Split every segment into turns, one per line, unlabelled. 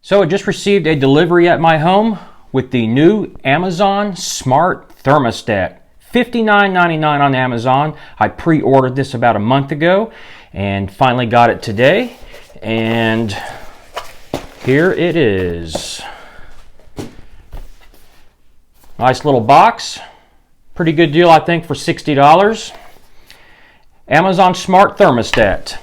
So I just received a delivery at my home with the new Amazon Smart Thermostat. $59.99 on Amazon. I pre-ordered this about a month ago and finally got it today. And here it is. Nice little box. Pretty good deal, I think, for $60. Amazon Smart Thermostat.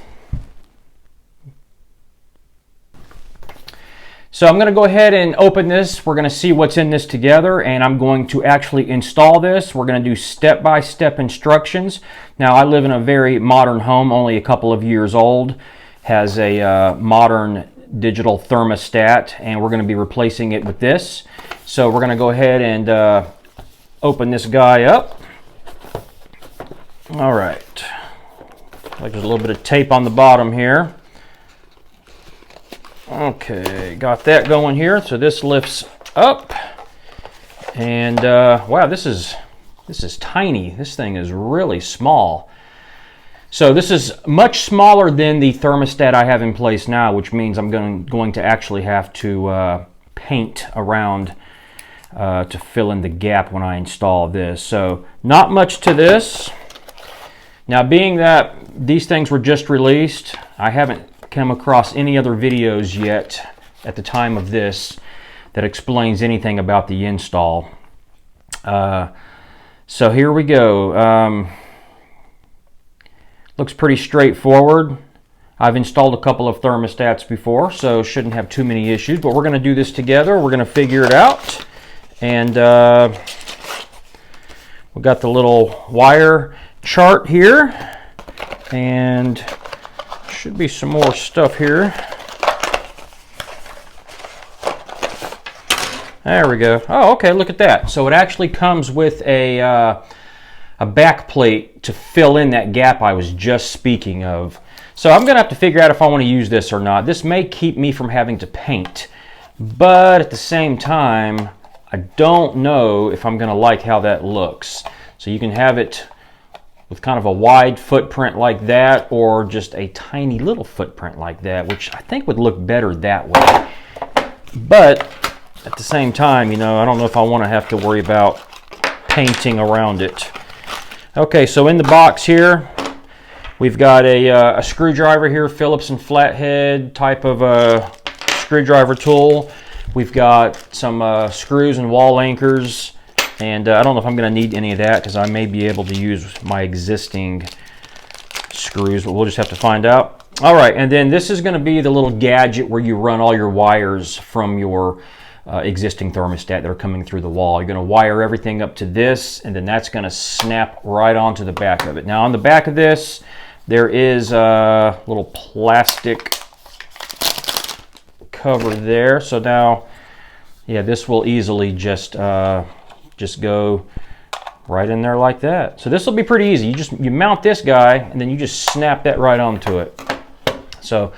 So I'm going to go ahead and open this. We're going to see what's in this together, and I'm going to actually install this. We're going to do step-by-step instructions. Now, I live in a very modern home, only a couple of years old. Has a modern digital thermostat, and we're going to be replacing it with this. So we're going to go ahead and open this guy up. All right. Like there's a little bit of tape on the bottom here. Okay, got that going here. So this lifts up, and wow, this is tiny. This thing is really small. So this is much smaller than the thermostat I have in place now, which means I'm going to actually have to paint around to fill in the gap when I install this. So not much to this. Now, being that these things were just released, I haven't come across any other videos yet at the time of this that explains anything about the install. So here we go. Looks pretty straightforward. I've installed a couple of thermostats before, so shouldn't have too many issues, but we're going to do this together. We're going to figure it out. And we've got the little wire chart here, and should be some more stuff here. There we go. Oh, okay, look at that. So it actually comes with a back plate to fill in that gap I was just speaking of. So I'm going to have to figure out if I want to use this or not. This may keep me from having to paint, but at the same time, I don't know if I'm going to like how that looks. So you can have it with kind of a wide footprint like that, or just a tiny little footprint like that, which I think would look better that way. But at the same time, you know, I don't know if I want to have to worry about painting around it. Okay, so in the box here, we've got a screwdriver here, Phillips and flathead type of a screwdriver tool. We've got some screws and wall anchors. And I don't know if I'm going to need any of that because I may be able to use my existing screws, but we'll just have to find out. All right, and then this is going to be the little gadget where you run all your wires from your existing thermostat that are coming through the wall. You're going to wire everything up to this, and then that's going to snap right onto the back of it. Now, on the back of this, there is a little plastic cover there. So now, yeah, this will easily just go right in there like that. So this will be pretty easy. You mount this guy, and then you just snap that right onto it. So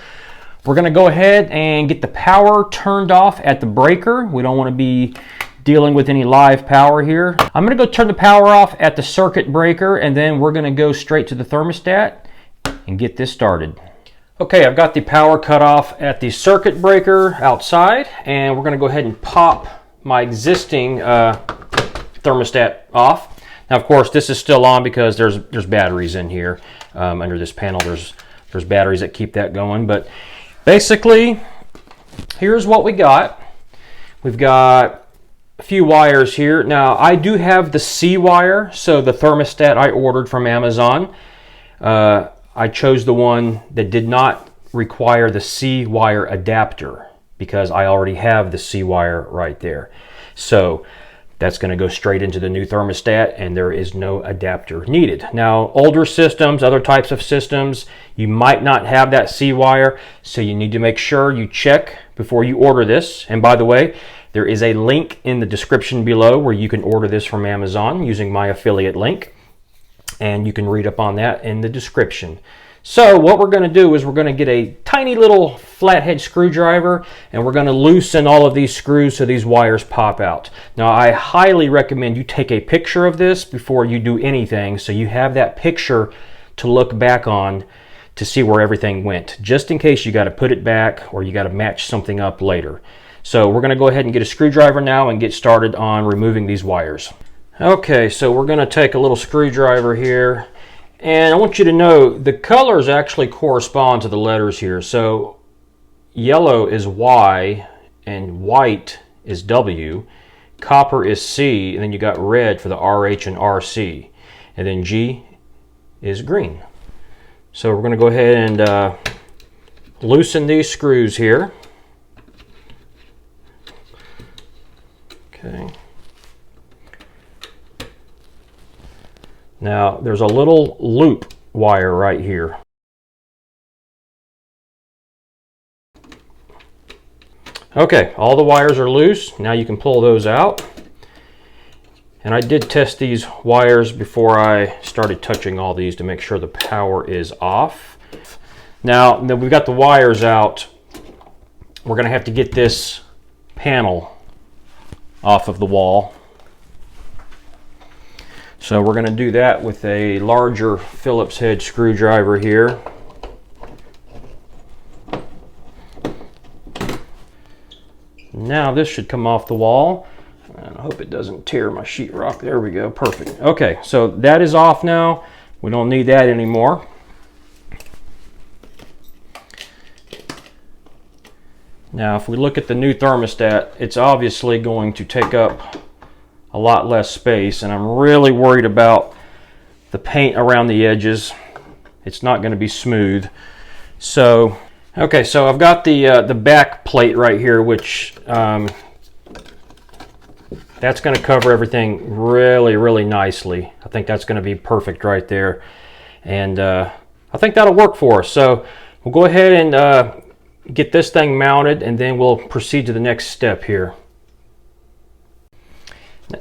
we're going to go ahead and get the power turned off at the breaker. We don't want to be dealing with any live power here. I'm going to go turn the power off at the circuit breaker, and then we're going to go straight to the thermostat and get this started. Okay, I've got the power cut off at the circuit breaker outside, and we're going to go ahead and pop my existing thermostat off. Now, of course, this is still on because there's batteries in here. Under this panel, there's batteries that keep that going. But basically, here's what we got. We've got a few wires here. Now, I do have the C wire, so the thermostat I ordered from Amazon. I chose the one that did not require the C wire adapter because I already have the C wire right there. So that's going to go straight into the new thermostat, and there is no adapter needed. Now, older systems, other types of systems, you might not have that C wire, so you need to make sure you check before you order this. And by the way, there is a link in the description below where you can order this from Amazon using my affiliate link, and you can read up on that in the description. So what we're going to do is we're going to get a tiny little flathead screwdriver, and we're going to loosen all of these screws so these wires pop out. Now, I highly recommend you take a picture of this before you do anything, so you have that picture to look back on to see where everything went, just in case you got to put it back or you got to match something up later. So we're going to go ahead and get a screwdriver now and get started on removing these wires. Okay, so we're going to take a little screwdriver here, and I want you to know the colors actually correspond to the letters here. So yellow is Y and white is W, copper is C, and then you got red for the RH and RC, and then G is green. So we're going to go ahead and loosen these screws here. Okay. Now there's a little loop wire right here. Okay, all the wires are loose. Now you can pull those out. And I did test these wires before I started touching all these to make sure the power is off. Now that we've got the wires out, we're going to have to get this panel off of the wall. So we're going to do that with a larger Phillips head screwdriver here. Now this should come off the wall. And I hope it doesn't tear my sheetrock. There we go, perfect. Okay, so that is off now. We don't need that anymore. Now if we look at the new thermostat, it's obviously going to take up a lot less space, and I'm really worried about the paint around the edges. It's not going to be smooth. So, okay, so I've got the back plate right here, which that's going to cover everything really nicely. I think that's going to be perfect right there, and I think that'll work for us. So we'll go ahead and get this thing mounted, and then we'll proceed to the next step here.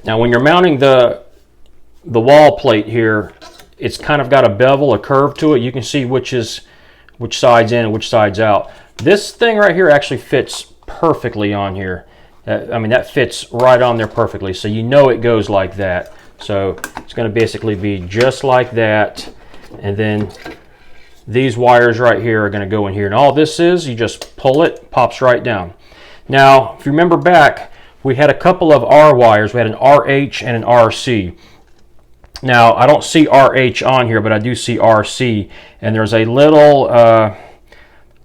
Now when you're mounting the wall plate here, it's kind of got a bevel, a curve to it. You can see which side's in and which side's out. This thing right here actually fits perfectly on here. I mean, that fits right on there perfectly, so you know it goes like that. So it's going to basically be just like that, and then these wires right here are going to go in here. And all this is, you just pull it, pops right down. Now, if you remember back, we had a couple of R wires. We had an RH and an RC. Now, I don't see RH on here, but I do see RC. And there's a little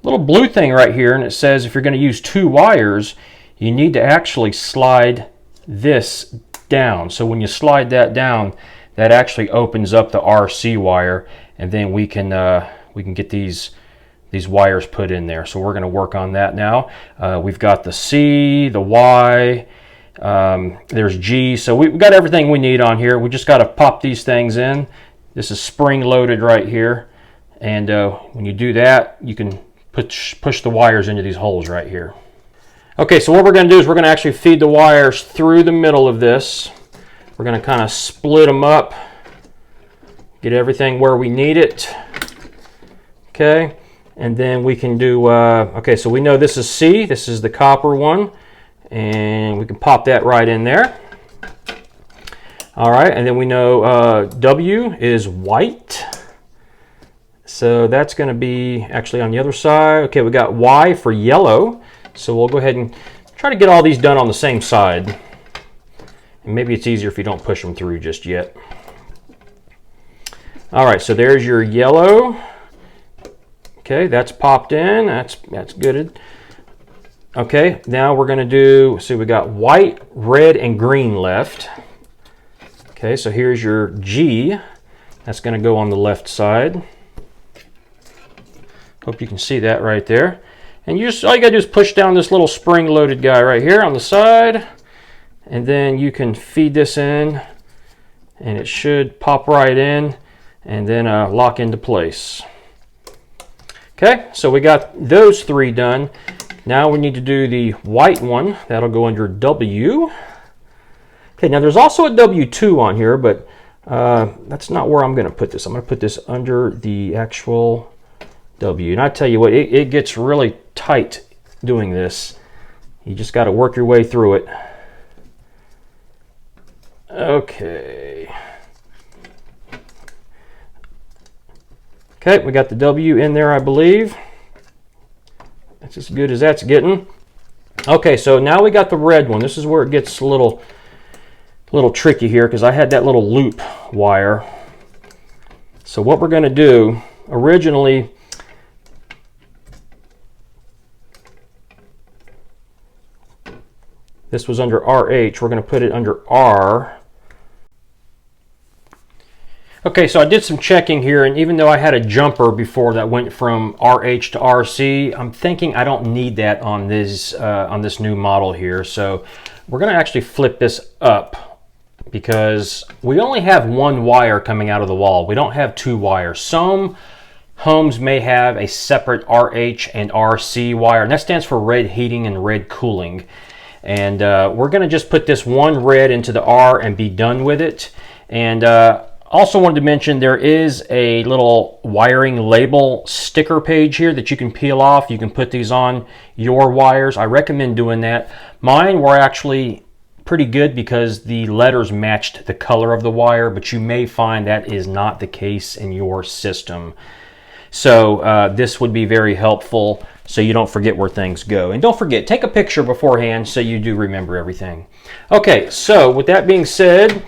blue thing right here, and it says if you're going to use 2 wires, you need to actually slide this down. So when you slide that down, that actually opens up the RC wire, and then we can get these wires put in there. So we're going to work on that now. We've got the C, the Y, there's G. So we've got everything we need on here. We just got to pop these things in. This is spring loaded right here, and when you do that, you can push the wires into these holes right here. Okay, so what we're going to do is we're going to actually feed the wires through the middle of this. We're going to kind of split them up, get everything where we need it. Okay, and then we can do, okay, so we know this is C, this is the copper one, and we can pop that right in there. All right, and then we know W is white. So that's going to be actually on the other side. Okay, we got Y for yellow. So we'll go ahead and try to get all these done on the same side. And maybe it's easier if you don't push them through just yet. All right, so there's your yellow. Okay, that's popped in. That's good. Okay, now we're going to do, see, we got white, red, and green left. Okay, so here's your G. That's going to go on the left side. Hope you can see that right there. And all you got to do is push down this little spring-loaded guy right here on the side, and then you can feed this in, and it should pop right in, and then lock into place. Okay, so we got those 3 done. Now we need to do the white one. That'll go under W. Okay, now there's also a W2 on here, but that's not where I'm going to put this. I'm going to put this under the actual W. And I tell you what, it gets really tight doing this. You just got to work your way through it. Okay. Okay, we got the W in there, I believe. That's as good as that's getting. Okay, so now we got the red one. This is where it gets a little tricky here because I had that little loop wire. So what we're going to do, originally, this was under RH. We're going to put it under R. Okay, so I did some checking here, and even though I had a jumper before that went from RH to RC, I'm thinking I don't need that on this new model here. So we're going to actually flip this up because we only have one wire coming out of the wall. We don't have two wires. Some homes may have a separate RH and RC wire, and that stands for red heating and red cooling. And we're going to just put this one red into the R and be done with it. And also wanted to mention there is a little wiring label sticker page here that you can peel off. You can put these on your wires. I recommend doing that. Mine were actually pretty good because the letters matched the color of the wire, but you may find that is not the case in your system. So this would be very helpful so you don't forget where things go. And don't forget, take a picture beforehand so you do remember everything. Okay, so with that being said,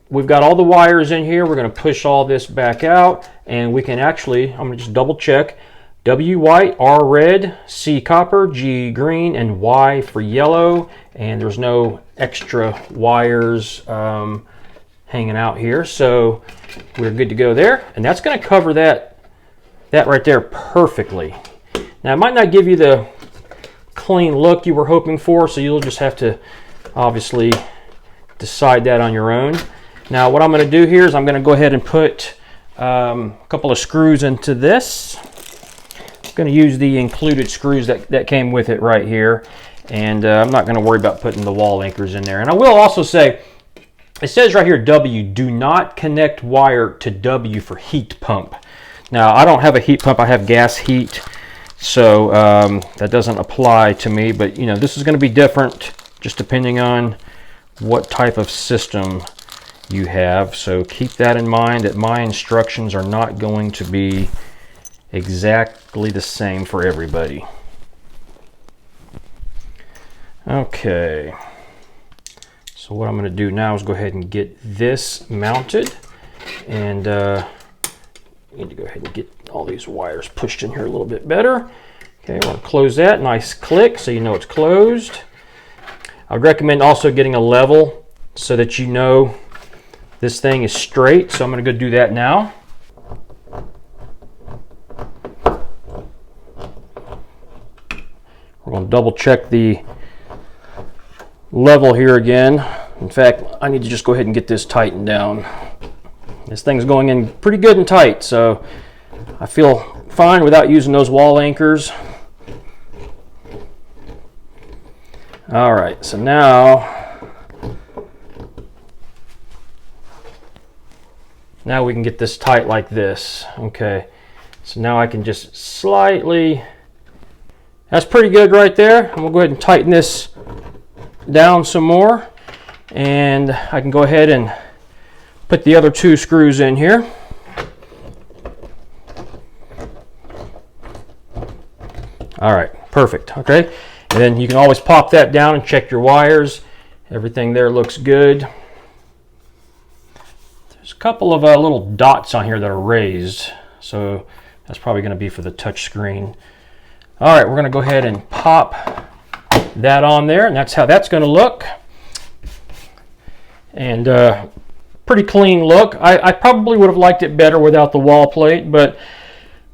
we've got all the wires in here. We're going to push all this back out, and we can actually, I'm going to just double check, W white, R red, C copper, G green, and Y for yellow. And there's no extra wires hanging out here, so we're good to go there. And that's going to cover that right there perfectly. Now, it might not give you the clean look you were hoping for, so you'll just have to obviously decide that on your own. Now what I'm going to do here is I'm going to go ahead and put a couple of screws into this. I'm going to use the included screws that came with it right here, and I'm not going to worry about putting the wall anchors in there. And I will also say, it says right here W, do not connect wire to W for heat pump. Now I don't have a heat pump, I have gas heat, so that doesn't apply to me, but you know, this is going to be different just depending on what type of system you have. So keep that in mind, that my instructions are not going to be exactly the same for everybody. Okay, so what I'm going to do now is go ahead and get this mounted, and I need to go ahead and get all these wires pushed in here a little bit better. Okay, I want to close that, nice click so you know it's closed. I would recommend also getting a level so that you know this thing is straight, so I'm going to go do that now. We're going to double check the level here again. In fact, I need to just go ahead and get this tightened down. This thing's going in pretty good and tight, so I feel fine without using those wall anchors. All right, so now we can get this tight like this. Okay, so now I can just slightly, that's pretty good right there. I'm gonna go ahead and tighten this down some more, and I can go ahead and put the other two screws in here. All right, perfect. Okay, and then you can always pop that down and check your wires. Everything there looks good. There's a couple of little dots on here that are raised, so that's probably going to be for the touch screen. All right, we're going to go ahead and pop that on there, and that's how that's going to look. And pretty clean look. I probably would have liked it better without the wall plate, but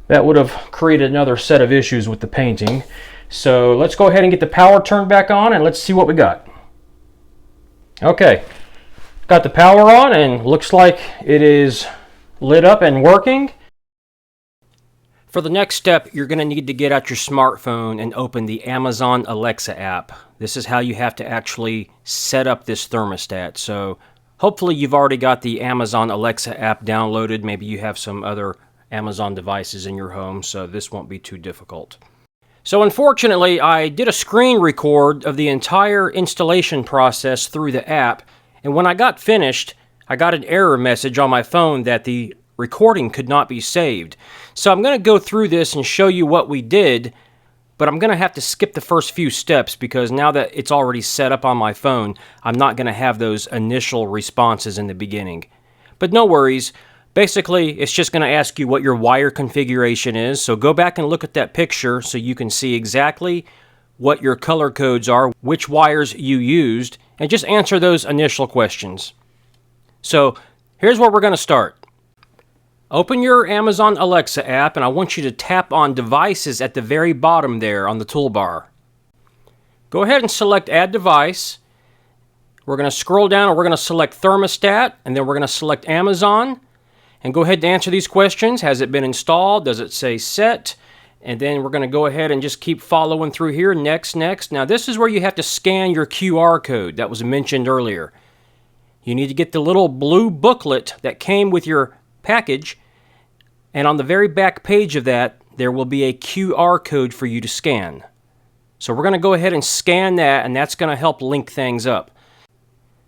that would have created another set of issues with the painting. So let's go ahead and get the power turned back on, and let's see what we got. Okay, got the power on, and looks like it is lit up and working. For the next step, you're going to need to get out your smartphone and open the Amazon Alexa app. This is how you have to actually set up this thermostat. So hopefully you've already got the Amazon Alexa app downloaded. Maybe you have some other Amazon devices in your home, so this won't be too difficult. So unfortunately, I did a screen record of the entire installation process through the app, and when I got finished, I got an error message on my phone that the
recording could not be saved. So I'm going to go through this and show you what we did, but I'm going to have to skip the first few steps because now that it's already set up on my phone, I'm not going to have those initial responses in the beginning. But no worries. Basically, it's just going to ask you what your wire configuration is. So go back and look at that picture so you can see exactly what your color codes are, which wires you used, and just answer those initial questions. So here's where we're going to start. Open your Amazon Alexa app, and I want you to tap on Devices at the very bottom there on the toolbar. Go ahead and select Add Device. We're going to scroll down and we're going to select Thermostat, and then we're going to select Amazon. And go ahead and answer these questions. Has it been installed? Does it say set? And then we're going to go ahead and just keep following through here. Next, next. Now this is where you have to scan your QR code that was mentioned earlier. You need to get the little blue booklet that came with your package. And on the very back page of that, there will be a QR code for you to scan. So we're going to go ahead and scan that, and that's going to help link things up.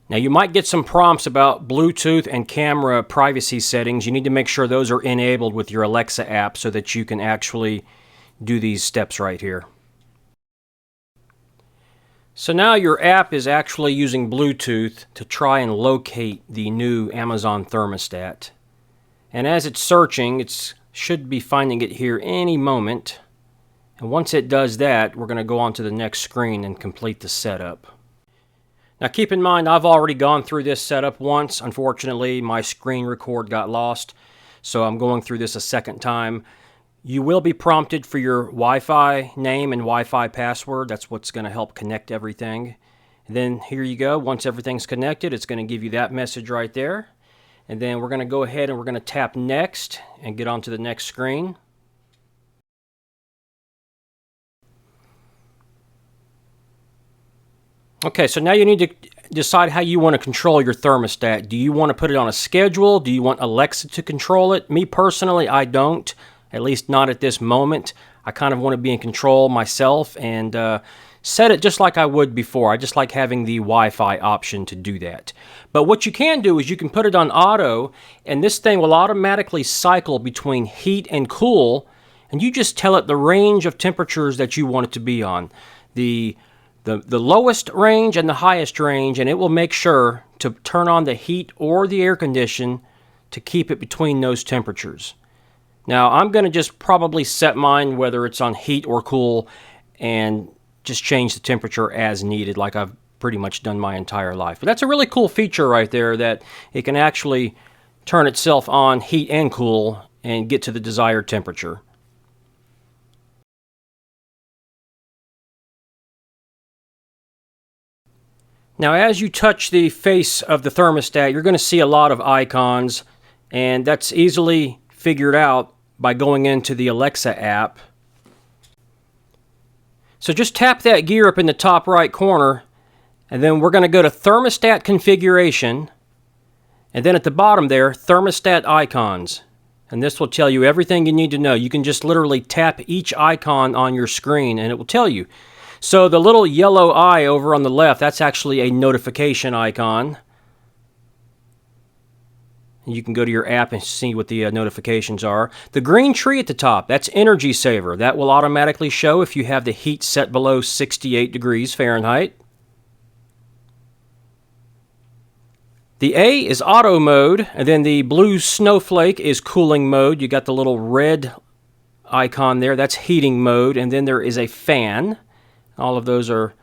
Now you might get some prompts about Bluetooth and camera privacy settings. You need to make sure those are enabled with your Alexa app so that you can actually do these steps right here. So now your app is actually using Bluetooth to try and locate the new Amazon thermostat. And as it's searching, it should be finding it here any moment. And once it does that, we're going to go on to the next screen and complete the setup. Now keep in mind, I've already gone through this setup once. Unfortunately, my screen record got lost, so I'm going through this a second time. You will be prompted for your Wi-Fi name and Wi-Fi password. That's what's going to help connect everything. And then here you go. Once everything's connected, it's going to give you that message right there. And then we're going to go ahead and we're going to tap Next and get on to the next screen. Okay, so now you need to decide how you want to control your thermostat. Do you want to put it on a schedule? Do you want Alexa to control it? Me personally, I don't, at least not at this moment. I kind of want to be in control myself and set it just like I would before. I just like having the Wi-Fi option to do that. But what you can do is you can put it on auto, and this thing will automatically cycle between heat and cool, and you just tell it the range of temperatures that you want it to be on. The lowest range and the highest range, and it will make sure to turn on the heat or the air condition to keep it between those temperatures. Now I'm going to just probably set mine whether it's on heat or cool and just change the temperature as needed like I've pretty much done my entire life. But that's a really cool feature right there, that it can actually turn itself on heat and cool and get to the desired temperature. Now as you touch the face of the thermostat, you're going to see a lot of icons, and that's easily figured out by going into the Alexa app. So just tap that gear up in the top right corner, and then we're going to go to Thermostat Configuration, and then at the bottom there, Thermostat Icons. And this will tell you everything you need to know. You can just literally tap each icon on your screen and it will tell you. So the little yellow eye over on the left, that's actually a notification icon. You can go to your app and see what the notifications are. The green tree at the top, that's Energy Saver. That will automatically show if you have the heat set below 68 degrees Fahrenheit. The A is Auto Mode, and then the blue snowflake is Cooling Mode. You got the little red icon there, that's Heating Mode, and then there is a fan. All of those are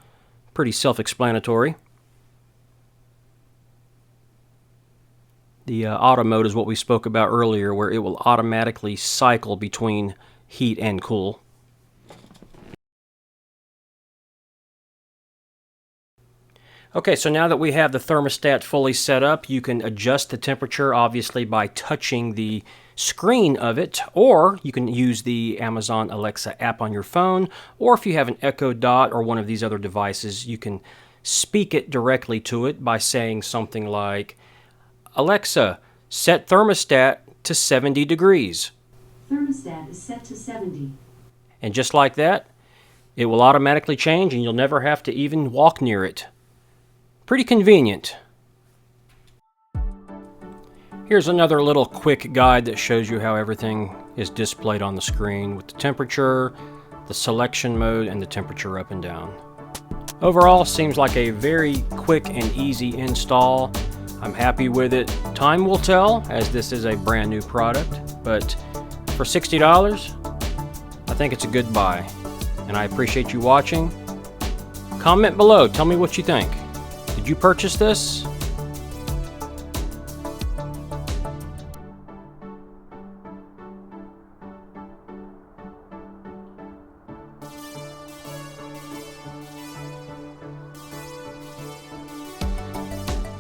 pretty self-explanatory. The auto mode is what we spoke about earlier, where it will automatically cycle between heat and cool. Okay, so now that we have the thermostat fully set up, you can adjust the temperature obviously by touching the screen of it, or you can use the Amazon Alexa app on your phone, or if you have an Echo Dot or one of these other devices, you can speak it directly to it by saying something like, Alexa, set thermostat to 70 degrees.
Thermostat is set to 70.
And just like that, it will automatically change and you'll never have to even walk near it. Pretty convenient. Here's another little quick guide that shows you how everything is displayed on the screen with the temperature, the selection mode, and the temperature up and down. Overall, seems like a very quick and easy install. I'm happy with it. Time will tell, as this is a brand new product, but for $60, I think it's a good buy. And I appreciate you watching. Comment below, tell me what you think. Did you purchase this?